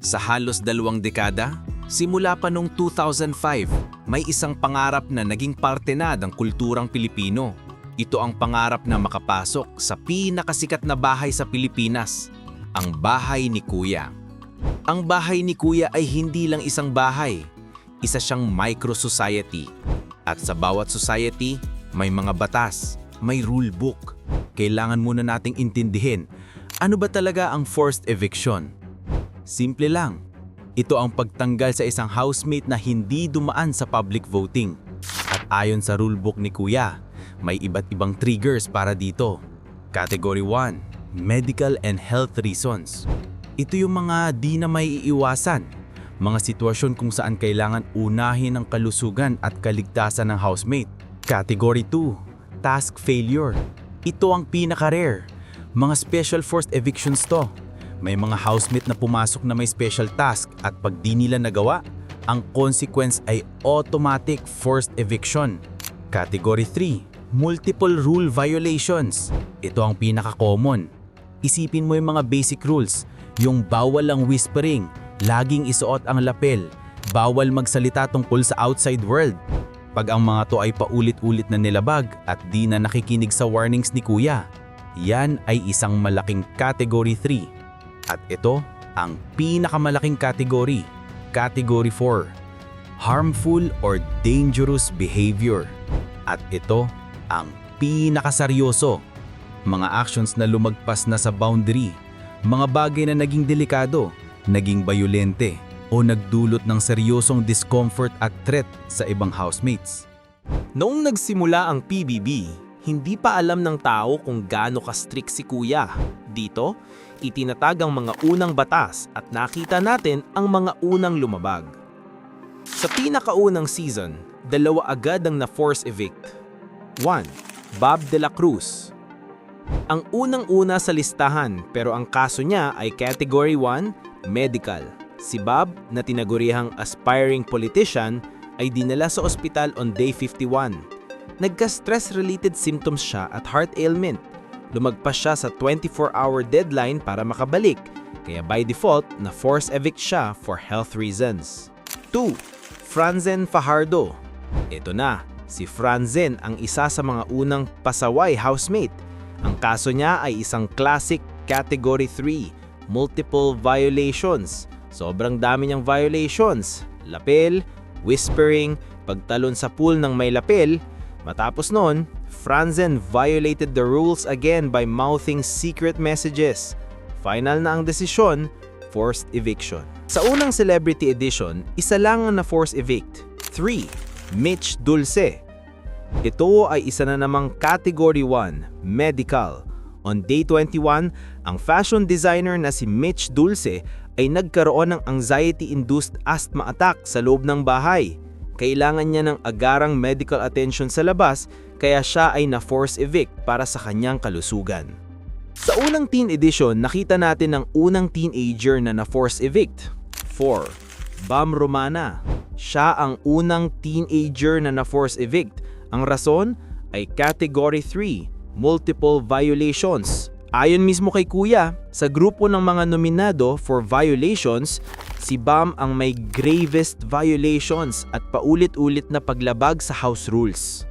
Sa halos 2 dekada, simula pa noong 2005, may isang pangarap na naging parte na ng kulturang Pilipino. Ito ang pangarap na makapasok sa pinakasikat na bahay sa Pilipinas, ang Bahay ni Kuya. Ang Bahay ni Kuya ay hindi lang isang bahay, isa siyang micro-society. At sa bawat society, may mga batas, may rule book. Kailangan muna nating intindihin, ano ba talaga ang forced eviction? Simple lang. Ito ang pagtanggal sa isang housemate na hindi dumaan sa public voting. At ayon sa rulebook ni Kuya, may iba't ibang triggers para dito. Category 1, medical and health reasons. Ito yung mga di na may iiwasan. Mga sitwasyon kung saan kailangan unahin ang kalusugan at kaligtasan ng housemate. Category 2, task failure. Ito ang pinaka-rare. Mga special forced evictions to. May mga housemate na pumasok na may special task at pag di nila nagawa, ang consequence ay automatic forced eviction. Category 3, multiple rule violations. Ito ang pinaka-common. Isipin mo yung mga basic rules, yung bawal ang whispering, laging isuot ang lapel, bawal magsalita tungkol sa outside world. Pag ang mga to ay paulit-ulit na nilabag at di na nakikinig sa warnings ni Kuya, yan ay isang malaking Category 3. At ito ang pinakamalaking category, Category 4, harmful or dangerous behavior. At ito ang pinakaseryoso, mga actions na lumagpas na sa boundary, mga bagay na naging delikado, naging bayolente, o nagdulot ng seryosong discomfort at threat sa ibang housemates. Noong nagsimula ang PBB, hindi pa alam ng tao kung gaano ka-strict si Kuya. Dito, itinatag ang mga unang batas at nakita natin ang mga unang lumabag. Sa pinakaunang season, 2 agad ang na-force evict. 1. Bob De La Cruz. Ang unang-una sa listahan pero ang kaso niya ay Category 1, medical. Si Bob, na tinagurihang aspiring politician, ay dinala sa ospital on day 51. Nagka-stress-related symptoms siya at heart ailment. Lumagpas siya sa 24-hour deadline para makabalik, kaya by default, na-force evict siya for health reasons. 2. Franzen Fajardo. Ito na, si Franzen ang isa sa mga unang pasaway housemate. Ang kaso niya ay isang classic Category 3, multiple violations. Sobrang dami niyang violations. Lapel, whispering, pagtalon sa pool ng may lapel. Matapos noon, Franzen violated the rules again by mouthing secret messages. Final na ang desisyon, forced eviction. Sa unang celebrity edition, isa lang ang na-force evict. 3. Mitch Dulce. Ito ay isa na namang Category 1, medical. On day 21, ang fashion designer na si Mitch Dulce ay nagkaroon ng anxiety-induced asthma attack sa loob ng bahay. Kailangan niya ng agarang medical attention sa labas, kaya siya ay na-force evict para sa kanyang kalusugan. Sa unang teen edition, nakita natin ang unang teenager na na-force evict. 4. Bam Romana. Siya ang unang teenager na na-force evict. Ang rason ay Category 3, multiple violations. Ayon mismo kay Kuya, sa grupo ng mga nominado for violations, si Bam ang may gravest violations at paulit-ulit na paglabag sa house rules.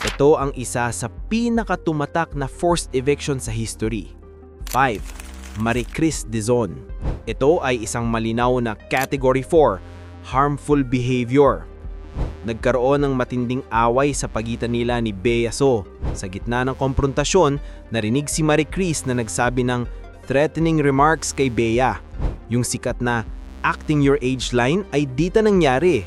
Ito ang isa sa pinakatumatak na forced eviction sa history. 5. Marie Chris Dizon. Ito ay isang malinaw na Category 4, harmful behavior. Nagkaroon ng matinding away sa pagitan nila ni Bea So. Sa gitna ng komprontasyon, narinig si Marie Chris na nagsabi ng threatening remarks kay Bea. Yung sikat na acting your age line ay dito nangyari.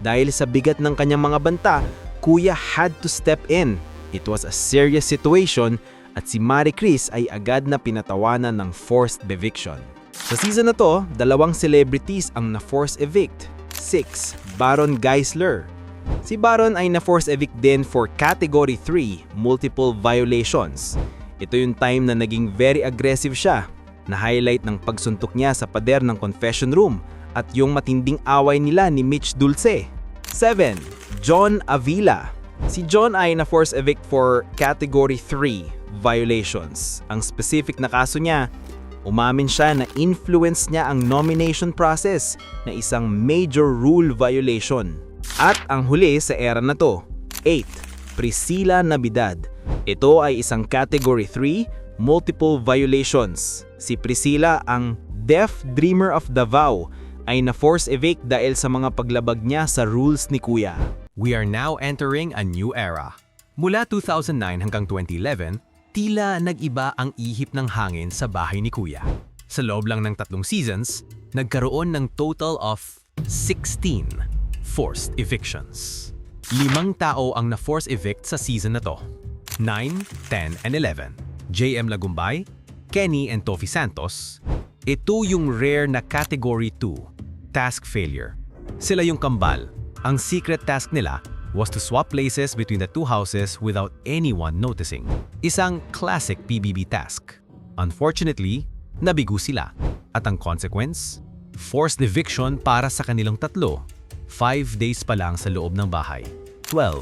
Dahil sa bigat ng kanyang mga banta, Kuya had to step in. It was a serious situation at si Marie Chris ay agad na pinatawanan ng forced eviction. Sa season na to, 2 celebrities ang na-force evict. 6. Baron Geisler. Si Baron ay na-force evict din for Category 3, multiple violations. Ito yung time na naging very aggressive siya, na-highlight ng pagsuntok niya sa pader ng confession room at yung matinding away nila ni Mitch Dulce. 7. John Avila. Si John ay na-force evict for Category 3, violations. Ang specific na kaso niya, Umamin siya na influence niya ang nomination process na isang major rule violation. At ang huli sa era na to, 8. Priscilla Navidad. Ito ay isang Category 3, multiple violations. Si Priscilla, ang deaf dreamer of Davao, ay na-force evict dahil sa mga paglabag niya sa rules ni Kuya. We are now entering a new era. Mula 2009 hanggang 2011, tila nag-iba ang ihip ng hangin sa bahay ni Kuya. Sa loob lang ng 3 seasons, nagkaroon ng total of 16 forced evictions. 5 tao ang na-force evict sa season na to. 9, 10, and 11. JM Lagumbay, Kenny and Tofi Santos. Ito yung rare na Category 2, task failure. Sila yung kambal. Ang secret task nila was to swap places between the 2 houses without anyone noticing. Isang classic PBB task. Unfortunately, nabigo sila. At ang consequence, forced eviction para sa kanilang 3. 5 days pa lang sa loob ng bahay. 12.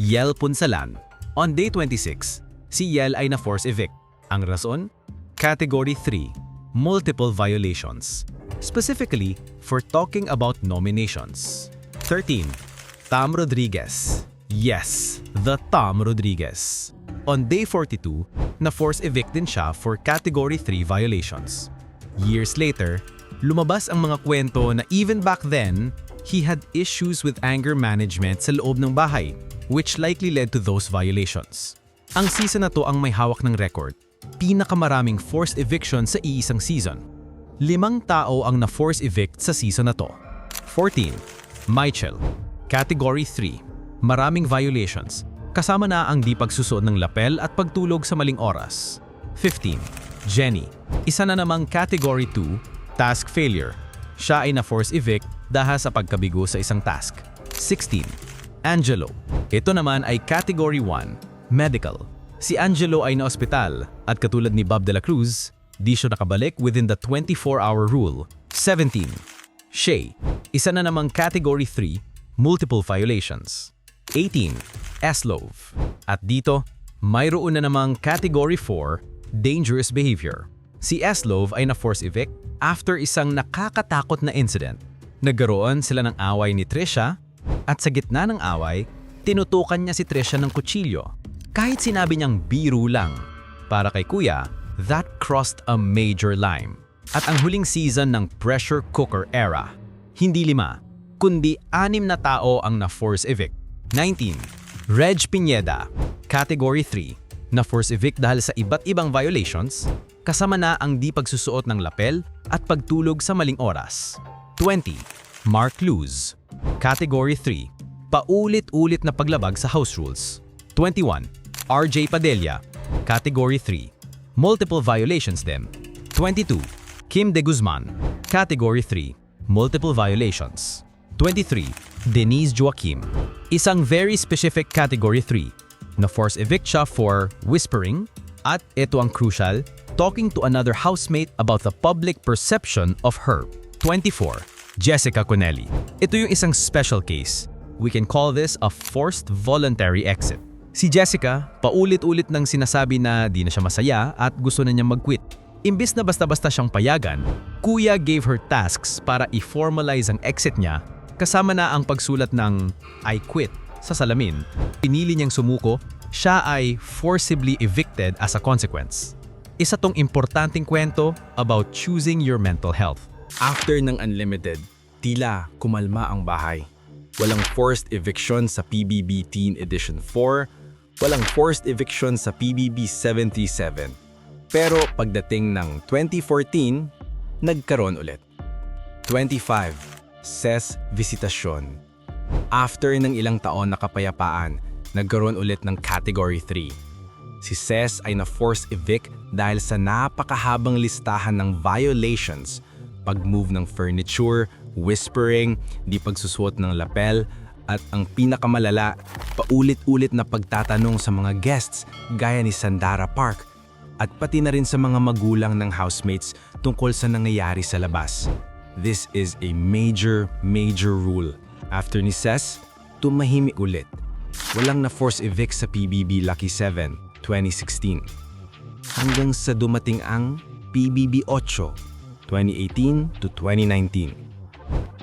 Yel Punsalan. On day 26, si Yel ay na-force evict. Ang rason? Category 3, multiple violations. Specifically, for talking about nominations. 13. Tom Rodriguez. Yes, the Tom Rodriguez. On day 42, na-force evict din siya for Category 3 violations. Years later, lumabas ang mga kwento na even back then, he had issues with anger management sa loob ng bahay, which likely led to those violations. Ang season na to ang may hawak ng record. Pinakamaraming forced eviction sa iisang season. 5 tao ang na-force evict sa season na to. 14. Michael. Category 3. Maraming violations. Kasama na ang di pagsusuot ng lapel at pagtulog sa maling oras. 15. Jenny. Isa na namang Category 2, task failure. Siya ay na-force evict dahil sa pagkabigo sa isang task. 16. Angelo. Ito naman ay Category 1, medical. Si Angelo ay na-ospital at katulad ni Bob de la Cruz, di siya nakabalik within the 24-hour rule. 17. Shay. Isa na namang Category 3, multiple violations. 18. Eslov. At dito, mayroon na namang Category 4, dangerous behavior. Si Eslov ay na-force evict after isang nakakatakot na incident. Nagkaroon sila ng away ni Trisha at sa gitna ng away, tinutukan niya si Trisha ng kutsilyo. Kahit sinabi niyang biro lang. Para kay Kuya, that crossed a major line. At ang huling season ng pressure cooker era, hindi 5, kundi 6 na tao ang na-force evict. 19. Reg Pineda, Category 3, na-force evict dahil sa iba't ibang violations, kasama na ang di pagsusuot ng lapel at pagtulog sa maling oras. 20. Mark Luz, Category 3, paulit-ulit na paglabag sa house rules. 21. RJ Padilla, Category 3, multiple violations din. 22. Kim De Guzman, Category 3, multiple violations. 23. Denise Joaquim, isang very specific Category 3, na-force evict siya for whispering at ito ang crucial, talking to another housemate about the public perception of her. 24. Jessica Conelli. Ito yung isang special case. We can call this a forced voluntary exit. Si Jessica, paulit-ulit nang sinasabi na di na siya masaya at gusto na niyang mag-quit. Imbis na basta-basta siyang payagan, Kuya gave her tasks para i-formalize ang exit niya, kasama na ang pagsulat ng I quit sa salamin. Pinili niyang sumuko, siya ay forcibly evicted as a consequence. Isa tong importanteng kwento about choosing your mental health. After ng Unlimited, tila kumalma ang bahay. Walang forced eviction sa PBB Teen Edition 4, walang forced eviction sa PBB 77. Pero pagdating ng 2014, nagkaroon ulit. 25. Ses Visitasyon. After ng ilang taon na kapayapaan, nagkaroon ulit ng Category 3. Si Ses ay na-force evict dahil sa napakahabang listahan ng violations, pag-move ng furniture, whispering, di pagsusuot ng lapel, at ang pinakamalala, paulit-ulit na pagtatanong sa mga guests gaya ni Sandara Park at pati na rin sa mga magulang ng housemates tungkol sa nangyayari sa labas. This is a major rule. After ni Ses, tumahimik ulit. Walang na-force evict sa PBB Lucky 7, 2016. Hanggang sa dumating ang PBB 8, 2018 to 2019.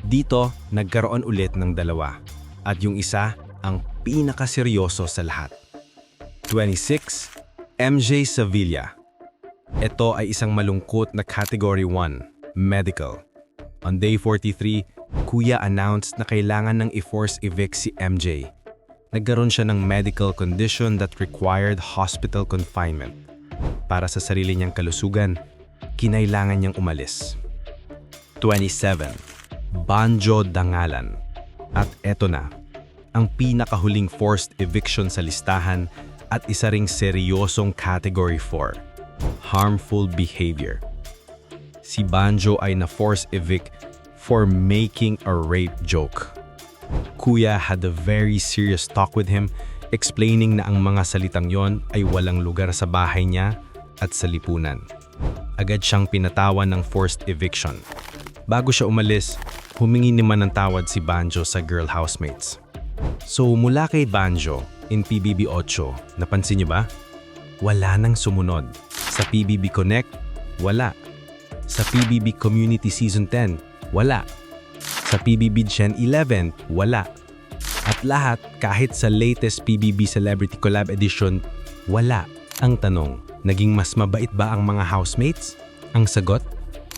Dito, nagkaroon ulit ng dalawa. At yung isa, ang pinakaseryoso sa lahat. 26. MJ Sevilla. Ito ay isang malungkot na Category 1, Medical. On day 43, Kuya announced na kailangan ng i-force evict si MJ. Nagkaroon siya ng medical condition that required hospital confinement. Para sa sarili niyang kalusugan, kinailangan niyang umalis. 27. Banjo Dangalan. At eto na, ang pinakahuling forced eviction sa listahan at isa ring seryosong Category 4, Harmful Behavior. Si Banjo ay na-force evict for making a rape joke. Kuya had a very serious talk with him, explaining na ang mga salitang yon ay walang lugar sa bahay niya at sa lipunan. Agad siyang pinatawan ng forced eviction. Bago siya umalis, humingi naman ng tawad si Banjo sa girl housemates. So mula kay Banjo, in PBB 8, napansin niyo ba? Wala nang sumunod. Sa PBB Connect, wala. Sa PBB Community Season 10, wala. Sa PBB Gen 11, wala. At lahat, kahit sa latest PBB Celebrity Collab Edition, wala. Ang tanong, naging mas mabait ba ang mga housemates? Ang sagot,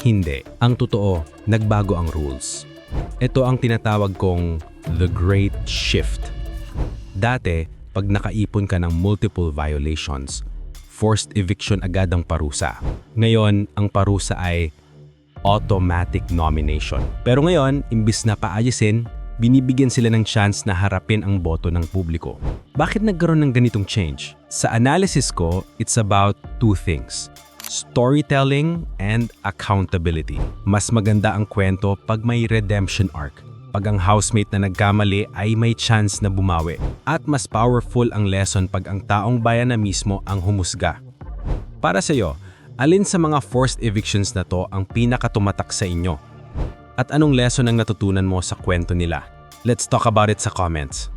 hindi. Ang totoo, nagbago ang rules. Ito ang tinatawag kong The Great Shift. Dati, pag nakaipon ka ng multiple violations, forced eviction agad ang parusa. Ngayon, ang parusa ay automatic nomination. Pero ngayon, imbis na paayusin, binibigyan sila ng chance na harapin ang boto ng publiko. Bakit nagkaroon ng ganitong change? Sa analysis ko, it's about two things: storytelling and accountability. Mas maganda ang kwento pag may redemption arc. Pag ang housemate na nagkamali ay may chance na bumawi. At mas powerful ang lesson pag ang taong bayan na mismo ang humusga. Para sa iyo, alin sa mga forced evictions na to ang pinakatumatak sa inyo? At anong lesson ang natutunan mo sa kwento nila? Let's talk about it sa comments.